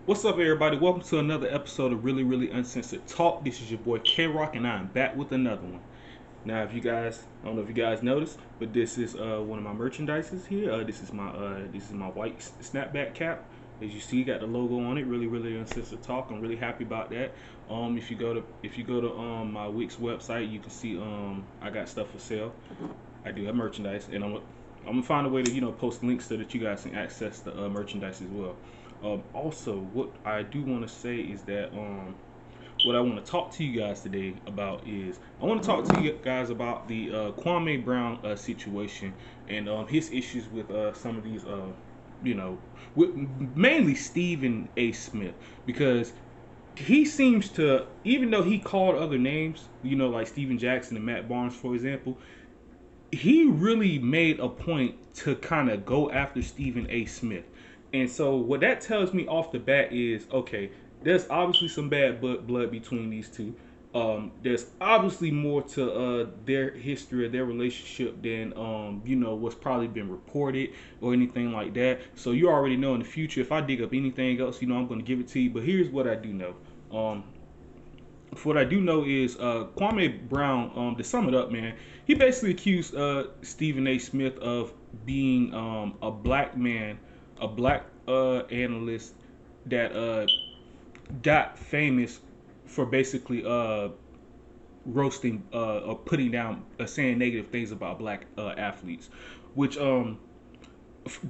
What's up, everybody? Welcome to another episode of Really Uncensored Talk. This is your boy K Rock, and I am back with another one. Now, if you guys, I don't know if you guys noticed, but this is one of my merchandises here. This is my white snapback cap. As you see, got the logo on it. Really Uncensored Talk. I'm really happy about that. If you go to my Wix website, you can see I got stuff for sale. I do have merchandise, and I'm gonna find a way to post links so that you guys can access the merchandise as well. Also, what I do want to say is that what I want to talk to you guys today about is I want to talk to you guys about the Kwame Brown situation and his issues with some of these you know with mainly Stephen A. Smith, because he seems to, even though he called other names, like Steven Jackson and Matt Barnes, for example, he really made a point to kind of go after Stephen A. Smith. And so what that tells me off the bat is, okay, there's obviously some bad blood between these two. There's obviously more to their history of their relationship than what's probably been reported or anything like that. So you already know in the future, if I dig up anything else, I'm going to give it to you. But here's what I do know. Um, for what I do know is Kwame Brown, to sum it up, man, he basically accused Stephen A. Smith of being a black man, a black analyst that got famous for basically roasting or putting down, saying negative things about black athletes. Which, to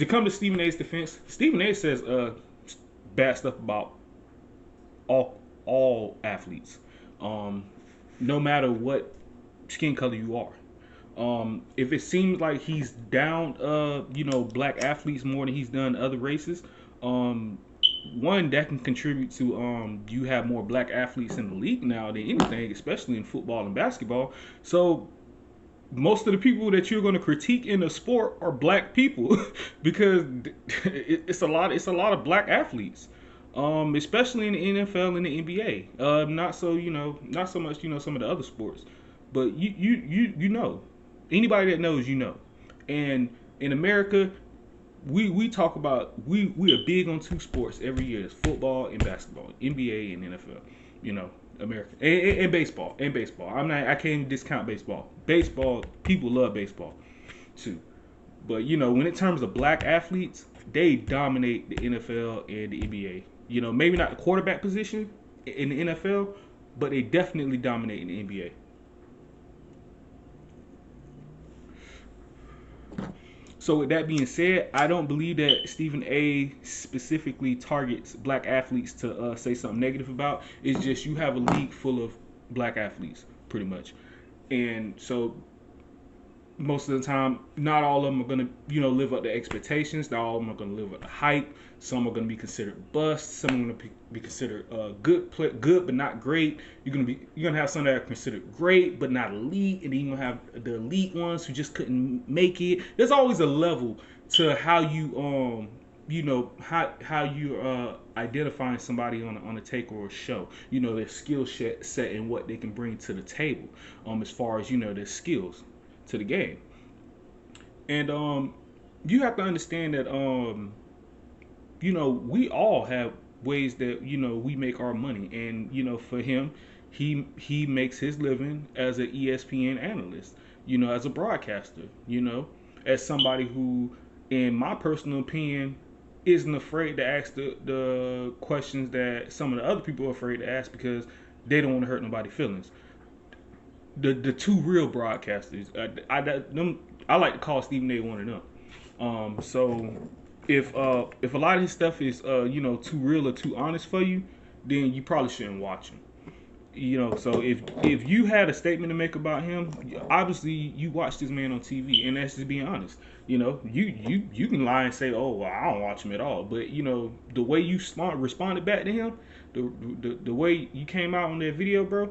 come to Stephen A's defense, Stephen A. says bad stuff about all athletes, um, no matter what skin color you are. If it seems like he's down, black athletes more than he's done other races, um, one that can contribute to you have more black athletes in the league now than anything, especially in football and basketball. So most of the people that you're going to critique in a sport are black people because it's a lot of black athletes, especially in the NFL and the NBA. Not so much some of the other sports, but you know, anybody that knows, and in America, we talk about, we are big on two sports every year: it's football and basketball, NBA and NFL. You know, America and baseball and baseball. I can't even discount baseball. Baseball, people love baseball too. But when it terms of black athletes, they dominate the NFL and the NBA. Maybe not the quarterback position in the NFL, but they definitely dominate in the NBA. So with that being said, I don't believe that Stephen A. specifically targets black athletes to say something negative about. It's just you have a league full of black athletes, pretty much, and so most of the time, not all of them are going to, live up to expectations. Not all of them are going to live up to hype. Some are going to be considered bust. Some are going to be considered good but not great. You're gonna have some that are considered great but not elite, and then you're gonna have the elite ones who just couldn't make it. There's always a level to how you how you identifying somebody on a take or a show. Their skill set and what they can bring to the table, as far as their skills to the game. And you have to understand that we all have ways that we make our money, and for him, he makes his living as an ESPN analyst, as a broadcaster, as somebody who, in my personal opinion, isn't afraid to ask the questions that some of the other people are afraid to ask because they don't want to hurt nobody's feelings. The two real broadcasters. I like to call Stephen A. one of them. So if a lot of his stuff is too real or too honest for you, then you probably shouldn't watch him. So if you had a statement to make about him, obviously you watch this man on TV, and that's just being honest. You can lie and say, oh, well, I don't watch him at all, but the way you responded back to him, the way you came out on that video, bro.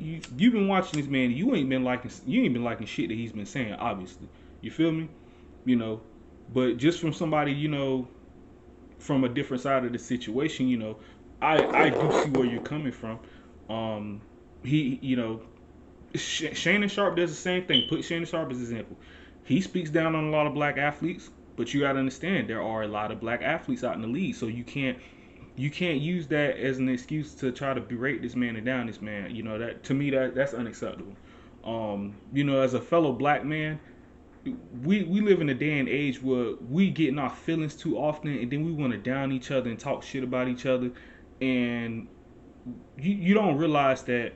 You've been watching this man. You ain't been liking shit that he's been saying. Obviously, you feel me? You know, but just from somebody from a different side of the situation, I do see where you're coming from. He Shannon Sharp does the same thing. Put Shannon Sharp as an example. He speaks down on a lot of black athletes, but you got to understand there are a lot of black athletes out in the league, so you You can't use that as an excuse to try to berate this man and down this man. You know, that to me, that's unacceptable. You know, as a fellow black man, we live in a day and age where we get in our feelings too often, and then we want to down each other and talk shit about each other, and you don't realize that,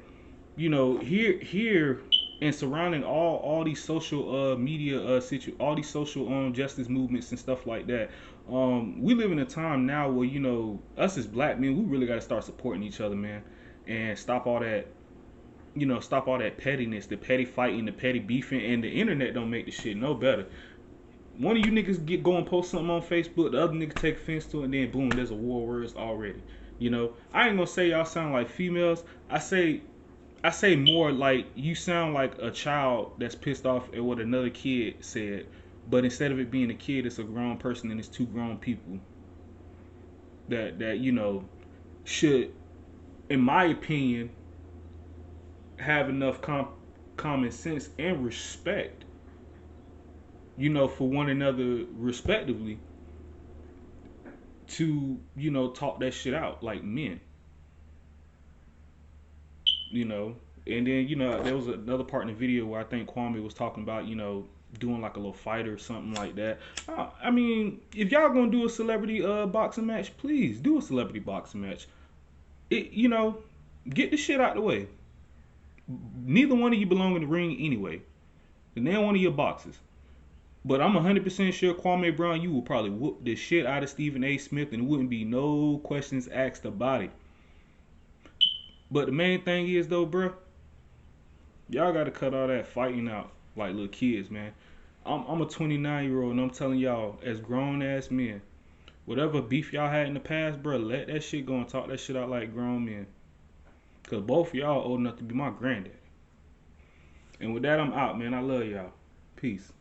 you know, here and surrounding all these social media all these social justice movements and stuff like that. We live in a time now where, you know, us as black men, we really got to start supporting each other, man, and stop all that, you know, stop all that pettiness, the petty fighting, the petty beefing. And the internet don't make the shit no better. One of you niggas go and post something on Facebook, the other nigga take offense to it, and then boom, there's a war words already. You know, I ain't gonna say y'all sound like females. I say more like you sound like a child that's pissed off at what another kid said, but instead of it being a kid, it's a grown person and it's two grown people that you know should, in my opinion, have enough common sense and respect, you know, for one another respectively, to, you know, talk that shit out like men, you know. And then, you know, there was another part in the video where I think Kwame was talking about, you know, doing like a little fight or something like that. I mean, if y'all gonna do a celebrity boxing match, please do a celebrity boxing match. It, you know, get the shit out the way. Neither one of you belong in the ring anyway. And they're one of your boxes. But I'm 100% sure Kwame Brown, you will probably whoop the shit out of Stephen A. Smith, and it wouldn't be no questions asked about it. But the main thing is though, bruh, y'all gotta cut all that fighting out like little kids, man. I'm a 29-year-old and I'm telling y'all, as grown ass men, whatever beef y'all had in the past, bruh, let that shit go and talk that shit out like grown men. Cause both of y'all old enough to be my granddad. And with that, I'm out, man. I love y'all. Peace.